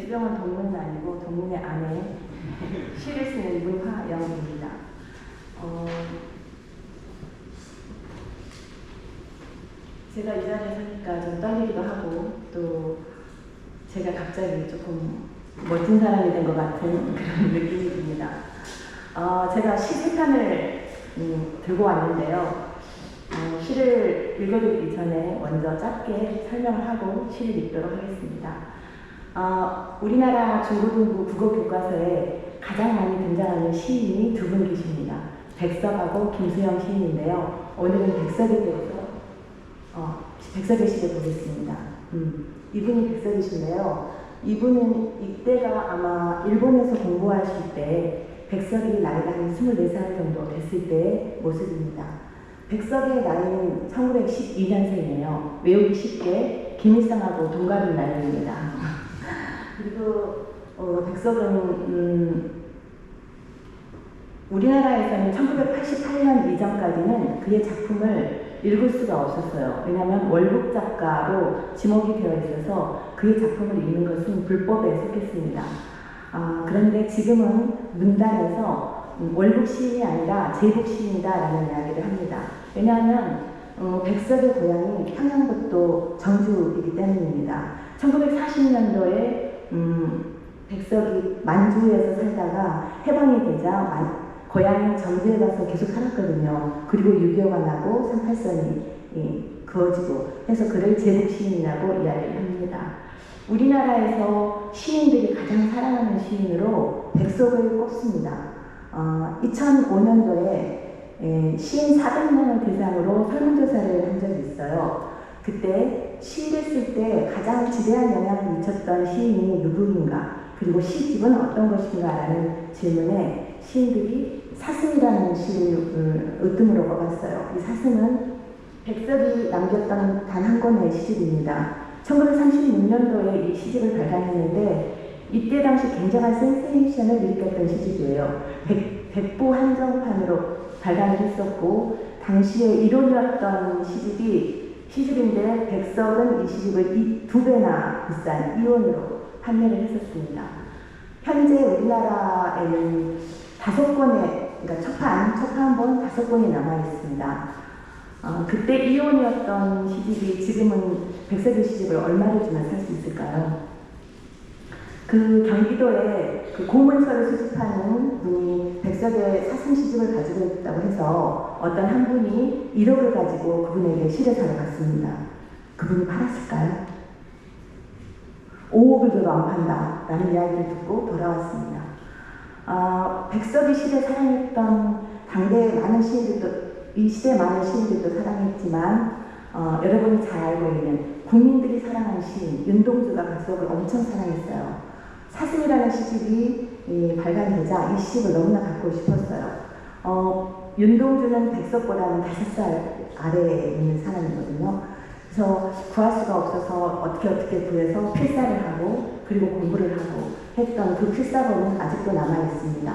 별명은 동문은 아니고 동문의 아내 시를 쓰는 문화영입니다. 제가 이 자리에 서니까 좀 떨리기도 하고 또 제가 갑자기 조금 멋진 사람이 된 것 같은 그런 느낌이 듭니다. 제가 시 세 편을 들고 왔는데요. 시를 읽어드리기 전에 먼저 짧게 설명을 하고 시를 읽도록 하겠습니다. 우리나라 중고등부 국어교과서에 가장 많이 등장하는 시인이 두 분 계십니다. 백석하고 김수영 시인인데요. 오늘은 백석에 대해서 백석의 시를 보겠습니다. 이분이 백석이신데요. 이분은 이때가 아마 일본에서 공부하실 때 백석이 나이가 한 24살 정도 됐을 때의 모습입니다. 백석의 나이는 1912년생이에요. 외우기 쉽게 김일성하고 동갑인 나이입니다. 그리고 백석은 우리나라에서는 1988년 이전까지는 그의 작품을 읽을 수가 없었어요. 왜냐하면 월북 작가로 지목이 되어 있어서 그의 작품을 읽는 것은 불법에 속했습니다. 그런데 지금은 문단에서 월북 시인이 아니라 제국 시인이다라는 이야기를 합니다. 왜냐하면 백석의 고향이 평양북도 정주이기 때문입니다. 1940년도에 백석이 만주에서 살다가 해방이 되자 고향인 정주에 가서 계속 살았거든요. 그리고 6.25가 나고 38선이 그어지고 해서 그를 제국 시인이라고 이야기를 합니다. 우리나라에서 시인들이 가장 사랑하는 시인으로 백석을 꼽습니다. 2005년도에 시인 400명을 대상으로 설문조사를 한 적이 있어요. 그때 시를 쓸 때 가장 지대한 영향을 미쳤던 시인이 누구인가, 그리고 시집은 어떤 것인가 라는 질문에 시인들이 사슴이라는 시를 으뜸으로 꼽았어요. 이 사슴은 백석이 남겼던 단 한 권의 시집입니다. 1936년도에 이 시집을 발간했는데 이때 당시 굉장한 센세이션을 일으켰던 시집이에요. 백부 한정판으로 발간을 했었고 당시에 1원이었던 시집인데 백석은 이 시집을 2배나 비싼 2원으로 판매를 했었습니다. 현재 우리나라에는 5권의, 그러니까 첩판본 5권이 남아 있습니다. 그때 2원이었던 시집이 지금은 백석의 시집을 얼마를 주면 살 수 있을까요? 그 경기도에 그 공문서를 수집하는 분이 백석의 사슴 시집을 가지고 있다고 해서 어떤 한 분이 1억을 가지고 그분에게 시를 사러 갔습니다. 그분이 팔았을까요? 5억을 줘도 안 판다 라는 이야기를 듣고 돌아왔습니다. 백석이 시를 사랑했던 당대의 많은 시인들도, 이 시대의 많은 시인들도 사랑했지만 여러분이 잘 알고 있는 국민들이 사랑하는 시인 윤동주가 백석을 엄청 사랑했어요. 사슴이라는 시집이 발간되자 이 시집을 너무나 갖고 싶었어요. 윤동주는 백석보다는 5살 아래에 있는 사람이거든요. 그래서 구할 수가 없어서 어떻게 구해서 필사를 하고 그리고 공부를 하고 했던 그 필사본은 아직도 남아 있습니다.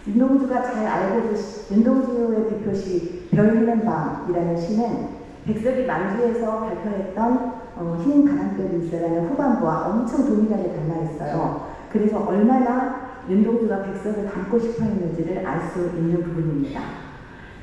윤동주가 잘 알고 윤동주의 대표시 별 있는 밤이라는 시는 백석이 만주에서 발표했던 흰 바람결이 있어라는 후반부와 엄청 동일하게 닮아 있어요. 그래서 얼마나 윤동주가 백석을 닮고 싶어 했는지를 알 수 있는 부분입니다.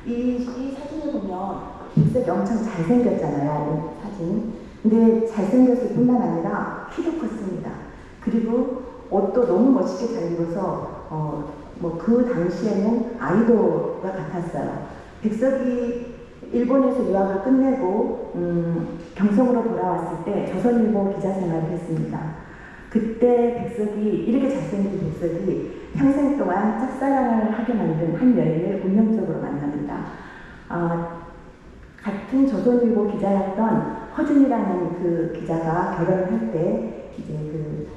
이 사진을 보면 백석이 엄청 잘생겼잖아요. 사진. 근데 잘생겼을 뿐만 아니라 키도 컸습니다. 그리고 옷도 너무 멋있게 잘 입어서 그 당시에는 아이돌과 같았어요. 백석이 일본에서 유학을 끝내고 경성으로 돌아왔을 때 조선일보 기자 생활을 했습니다. 그때 백석이, 이렇게 잘생긴 백석이 평생 동안 짝사랑을 하게 만든 한 여인을 운명적으로 만납니다. 같은 조선일보 기자였던 허준이라는 그 기자가 결혼을 할 때 이제 그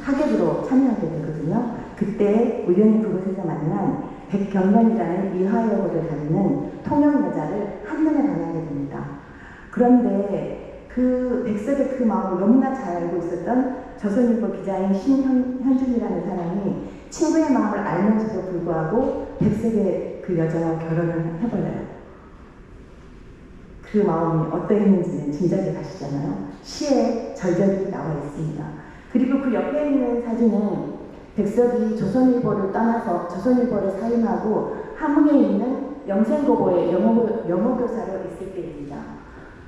하객으로 참여하게 되거든요. 그때 우연히 그곳에서 만난 백경련이라는 이화여고를 다니는 통영 여자를 한눈에 반하게 됩니다. 그런데 그 백석의 그 마음을 너무나 잘 알고 있었던 조선일보 기자인 신현준이라는 사람이 친구의 마음을 알면서도 불구하고 백석의 그 여자와 결혼을 해버려요. 그 마음이 어떠했는지는 짐작이 가시잖아요. 시에 절절히 나와 있습니다. 그리고 그 옆에 있는 사진은 백석이 조선일보를 떠나서 조선일보를 사임하고 함흥에 있는 영생고고의 영어교사로 있을 때입니다.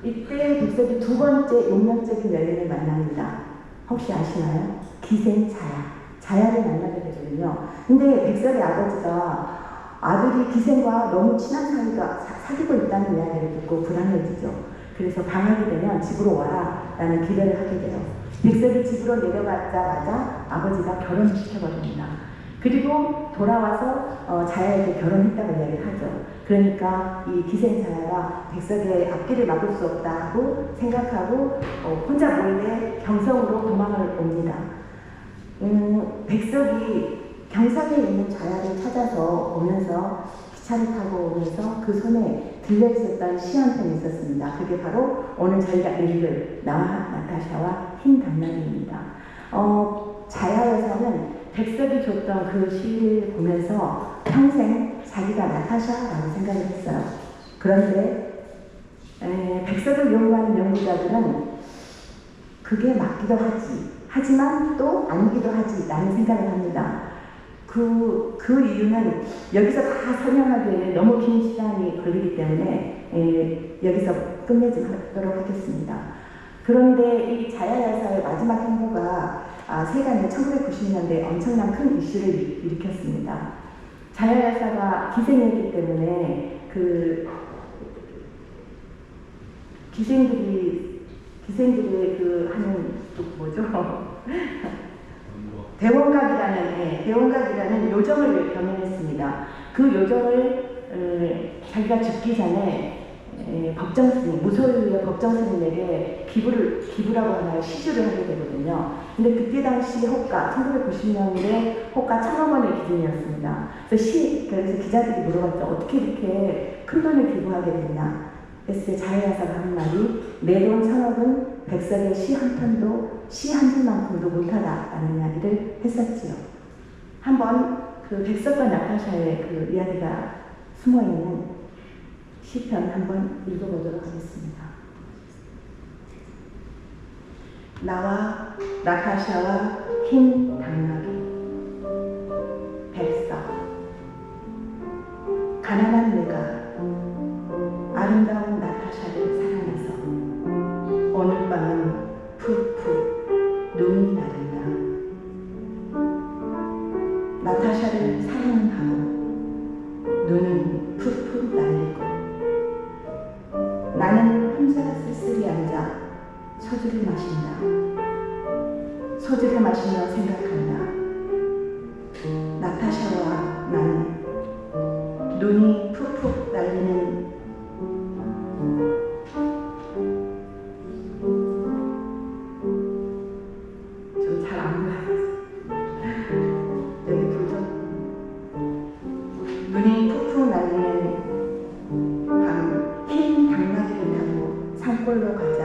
이때 백석이 두 번째 용맹적인 여인을 만납니다. 혹시 아시나요? 기생자야. 자야를 만나게 되거든요. 근데 백설의 아버지가 아들이 기생과 너무 친한 사이가 사귀고 있다는 이야기를 듣고 불안해지죠. 그래서 방학이 되면 집으로 와라 라는 기대를 하게 돼요. 백설이 집으로 내려가자마자 아버지가 결혼을 시켜버립니다. 그리고 돌아와서 자야에게 결혼했다고 이야기를 하죠. 그러니까 이 기생자야가 백석의 앞길을 막을 수 없다 하고 생각하고 혼자 몰래 경성으로 도망을 옵니다. 백석이 경상에 있는 자야를 찾아서 오면서 기차를 타고 오면서 그 손에 들려있었던 시 한 편이 있었습니다. 그게 바로 오늘 저희가 읽을 나와 나타샤와 흰 당나귀입니다. 자야 여사는 백석이 줬던 그 시를 보면서 평생 자기가 나타샤라고 생각을 했어요. 그런데 백석을 연구하는 연구자들은 그게 맞기도 하지만 또 아니기도 하지 라는 생각을 합니다. 그 이유는 여기서 다 설명하기에는 너무 긴 시간이 걸리기 때문에 여기서 끝내지 않도록 하겠습니다. 그런데 이 자야 여사의 마지막 행보가 세간에 1990년대에 엄청난 큰 이슈를 일으켰습니다. 자야 여사가 기생이었기 때문에 그 기생들이 그 하는 뭐죠? 대원각이라는 요정을 겸연했습니다. 그 요정을 자기가 죽기 전에 법정스님, 무소유의 법정스님에게 기부라고 하나요? 시주를 하게 되거든요. 근데 그때 당시 호가, 1990년대 호가 1,000억 원의 기준이었습니다. 그래서 기자들이 물어봤죠. 어떻게 이렇게 큰 돈을 기부하게 됐냐? 그래서 자야 여사가 하는 말이 내 돈 1,000억은 백석의 시 한 편도 시 한 줄만큼도 못하다라는 이야기를 했었지요. 한번 그 백석과 나타샤의 그 이야기가 숨어있는 시편 한번 읽어보도록 하겠습니다. 나와 나타샤와 흰 당나귀. 백석. 가난한 내가 아름다운 나타샤를 사랑해서 오늘 밤은 푹푹 눈이 나른다. 나타샤를 사랑하고 눈은 푹푹 날리고 나는 혼자 쓸쓸히 앉아 소주를 마신다. 소주를 마시며 생각한다. 나타샤와 나는 눈이 푹푹 날리는 눈이 푹푹 날리는 밤 흰 당나귀를 타고 산골로 가자.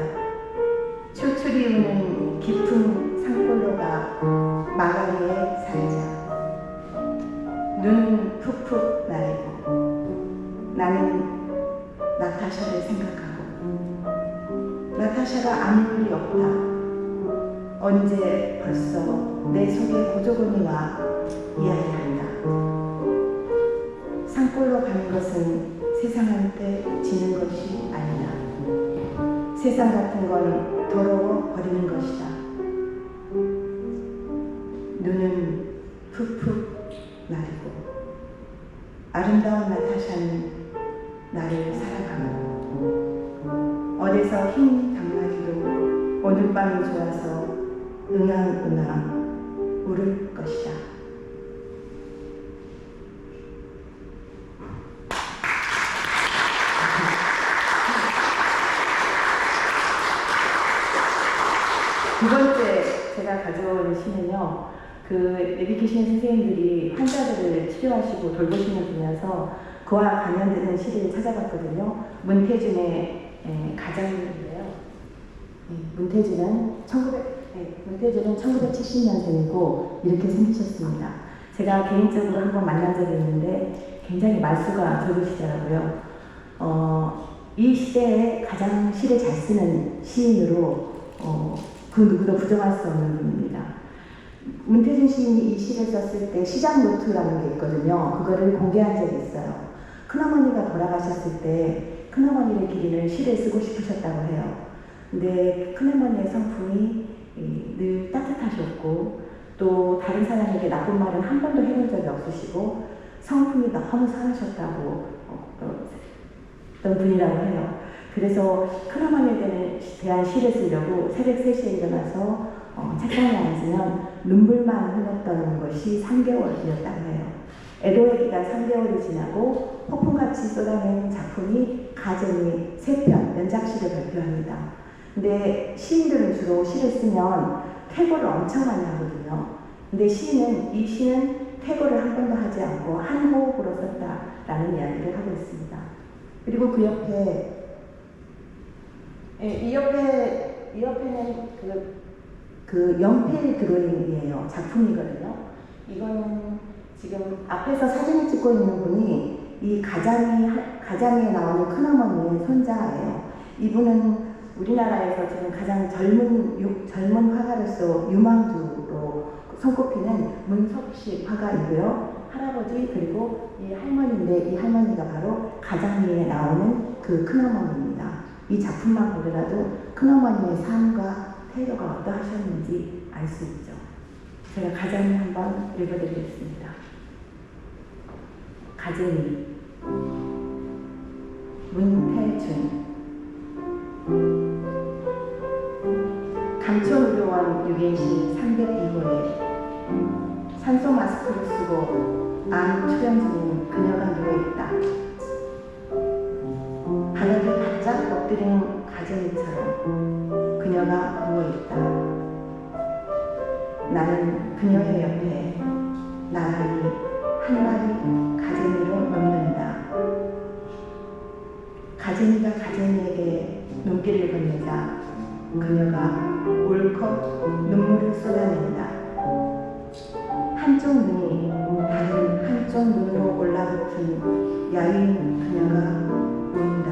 추출이 우는 깊은 산골로가 마가리에 살자. 눈은 푹푹 날리고 나는 나타샤를 생각하고 나타샤가 아무 일이 없다. 언제 벌써 내 속에 고조건이 와 이야기한다. 산골로 가는 것은 세상한테 지는 것이 아니다. 세상 같은 건 더러워 버리는 것이다. 눈은 푹푹 나리고 아름다운 나타샤는 나를 사랑하고 어디서 흰 당나귀도 오늘 밤이 좋아서 응앙응앙 울을 것이다. 두 번째 제가 가져온 시는요, 그 내비 계시는 선생님들이 환자들을 치료하시고 돌보시는 분이어서 그와 관련되는 시를 찾아봤거든요. 문태준의 가정인데요. 문태준은 1970년생이고 이렇게 생기셨습니다. 제가 개인적으로 한번 만난 적이 있는데 굉장히 말수가 적으시더라고요. 이 시대에 가장 시를 잘 쓰는 시인으로 그 누구도 부정할 수 없는 분입니다. 문태준 시인이 이 시를 썼을 때 시장 노트라는 게 있거든요. 그거를 공개한 적이 있어요. 큰어머니가 돌아가셨을 때 큰어머니의 기린을 시를 쓰고 싶으셨다고 해요. 근데 큰어머니의 성품이 늘 따뜻하셨고 또 다른 사람에게 나쁜 말은 한 번도 해본 적이 없으시고 성품이 너무 선하셨다고 어떤 분이라고 해요. 그래서 큰어머니에 대한 시를 쓰려고 새벽 3시에 일어나서 책상에 앉으면 눈물만 흘렀던 것이 3개월이었다고 해요. 애도의 기간 3개월이 지나고 폭풍같이 쏟아낸 작품이 가정이 3편 연작시를 발표합니다. 근데 시인들은 주로 시를 쓰면 퇴고를 엄청 많이 하거든요. 근데 이 시는 퇴고를 한 번도 하지 않고 한 호흡으로 썼다라는 이야기를 하고 있습니다. 그리고 그 옆에 이 옆에는 그 연필 드로잉이에요. 작품이거든요. 이거는 지금 앞에서 사진을 찍고 있는 분이 이 가장에 나오는 큰어머니의 손자예요. 이분은 우리나라에서 지금 가장 젊은 화가로서 유망주로 손꼽히는 문석식 화가이고요. 할아버지 그리고 이 할머니인데 이 할머니가 바로 가장에 나오는 그 큰어머니입니다. 이 작품만 보더라도 큰어머니의 삶과 태도가 어떠하셨는지 알 수 있죠. 제가 가장을 한번 읽어드리겠습니다. 가재미 문태준 감촌의료원 6인실 302호에 산소 마스크를 쓰고 암 투병 중인 그녀가 누워있다. 바닥에 바짝 엎드린 가재미처럼 그녀가 누워있다. 나는 그녀의 옆에 나란히 한 마리 가재미로 눕는다. 가재미가 가재미에게 눈길을 건네자 그녀가 울컥 눈물을 쏟아낸다. 한쪽 눈이 다른 한쪽 눈으로 올라붙은 야윈 그녀가 운다.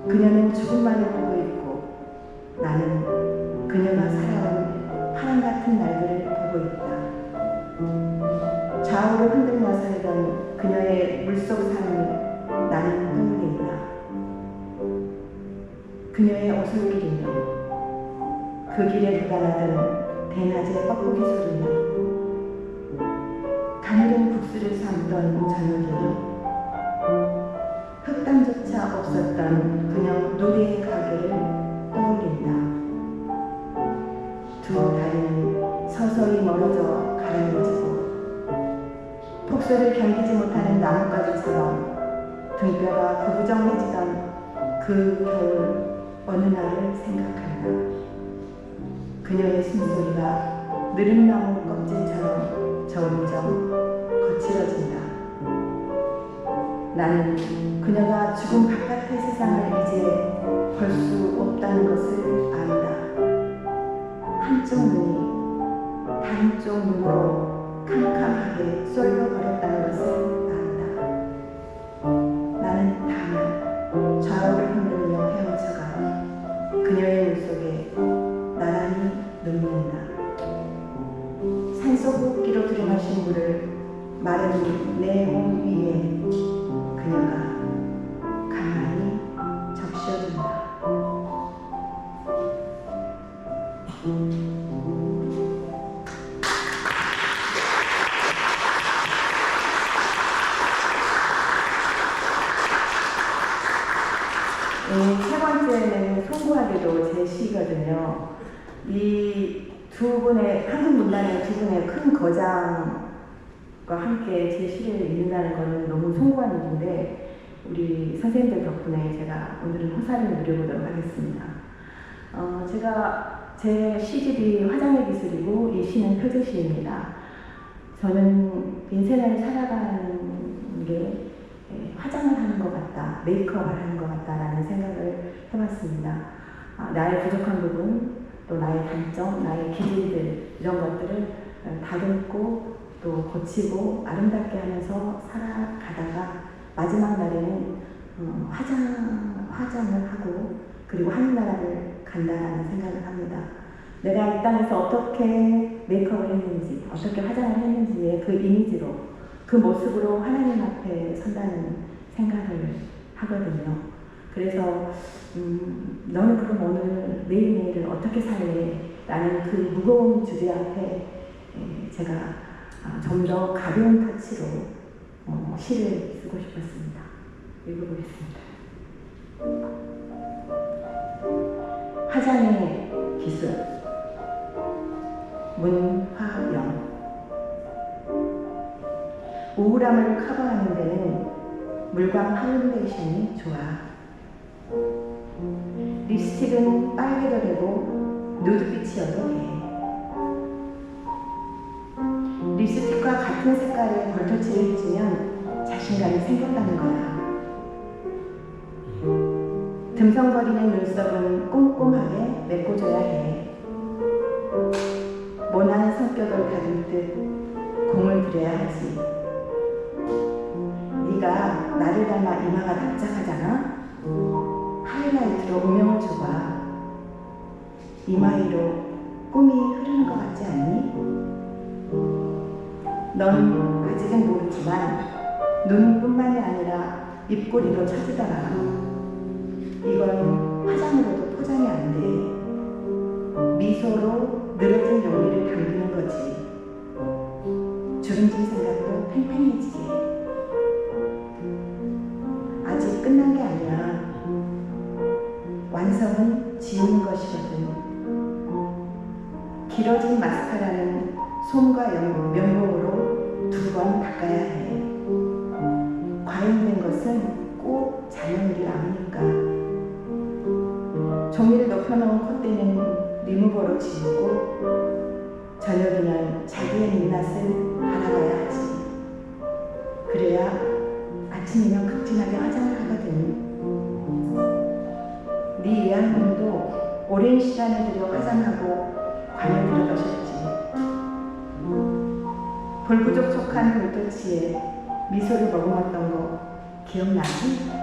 그녀는 죽음만을 보고 있고 나는 그녀가 살아온 파랑 같은 날들을 보고 있다. 좌우로 흔들며 살던 그녀의 물속 삶을 나는 떠올린다. 그녀의 오솔길이며 그 길에 돋아나던 대낮의 뻐꾸기 소리며 가늘은 국수를 삶던 저녁이며 흑담조차 없었던 그녀 누리의 가게를 떠올린다. 두 다리는 서서히 멀어져 가라앉히고 폭소를 견디지 못하는 나뭇가지처럼 등뼈가 구부정해지던 그 겨울 어느 날을 생각한다. 그녀의 숨소리가 느릅나무 껍질처럼 점점 거칠어진다. 나는 그녀가 죽음 바깥의 세상을 이제 볼 수 없다는 것을 안다. 한쪽 눈이 다른 쪽 눈으로 캄캄하게 쏠려버렸다는 것을 안다. 나는 다만 좌우를 흔들며 헤엄쳐가 그녀의 물속에 나란히 눕는다. 산소 호흡기로 들이마신 물을 마른 내 몸 위에 그녀가 가만히 적셔준다. 세 번째는 송구하게도 제 시거든요. 이 두 분의 한국 문단의 두 분의 큰 거장과 함께 제 시를 읽는다는 것은 너무 송구한 일인데 우리 선생님들 덕분에 제가 오늘은 호사를 누려보도록 하겠습니다. 제가 제 시집이 화장의 기술이고 이 시는 표제시입니다. 저는 인생을 살아가는 게 화장을 하는 것 같다, 메이크업을 하는 것 같다라는 생각을 해봤습니다. 나의 부족한 부분, 또 나의 단점, 나의 기질들 이런 것들을 다듬고 또 고치고 아름답게 하면서 살아가다가 마지막 날에는 화장을 하고 그리고 하늘나라를 간다라는 생각을 합니다. 내가 이 땅에서 어떻게 메이크업을 했는지, 어떻게 화장을 했는지의 그 이미지로, 그 모습으로 하나님 앞에 선다는 생각을 하거든요. 그래서 너는 그럼 오늘 매일매일을 어떻게 살래? 라는 그 무거운 주제 앞에 제가 좀 더 가벼운 터치로 시를 쓰고 싶었습니다. 읽어보겠습니다. 화장의 기술 문화영. 우울함을 커버하는 데는 물광 파운데이션이 좋아. 립스틱은 빨개도 되고 누드빛이어도 돼. 립스틱과 같은 색깔의 볼터치를 해주면 자신감이 생긴다는 거야. 듬성거리는 눈썹은 꼼꼼하게 메꿔줘야 해. 모난 성격을 다듬듯 공을 들여야 하지. 네가 나를 닮아 이마가 납작하잖아? 하이라이트로 음영을 줘봐. 이마 위로 꿈이 흐르는 것 같지 않니? 넌 아직은 모르지만 눈뿐만이 아니라 입꼬리도 찾으더라. 이건 화장으로도 포장이 안 돼. 미소로 늘어진 용기를 당기는 거지. 주름진 생각도 팽팽해지게. 아직 끝난 게 아니야. 완성은 지우는 것이거든. 길어진 마스카라는 솜과 면봉으로 2번 닦아야 해. 과잉된 것은 꼭 잔여물이 남으니까. 종이를 높여놓은 콧대는 리무버로 지우고 저녁이면 자기의 민낯을 바라봐야 하지. 그래야 아침이면 극진하게 화장을 하거든. 네 예언님도 오랜 시간을 들여 화장하고 관에 들어가셨지. 볼부족촉한 볼터치에 미소를 머금었던 거 기억나니?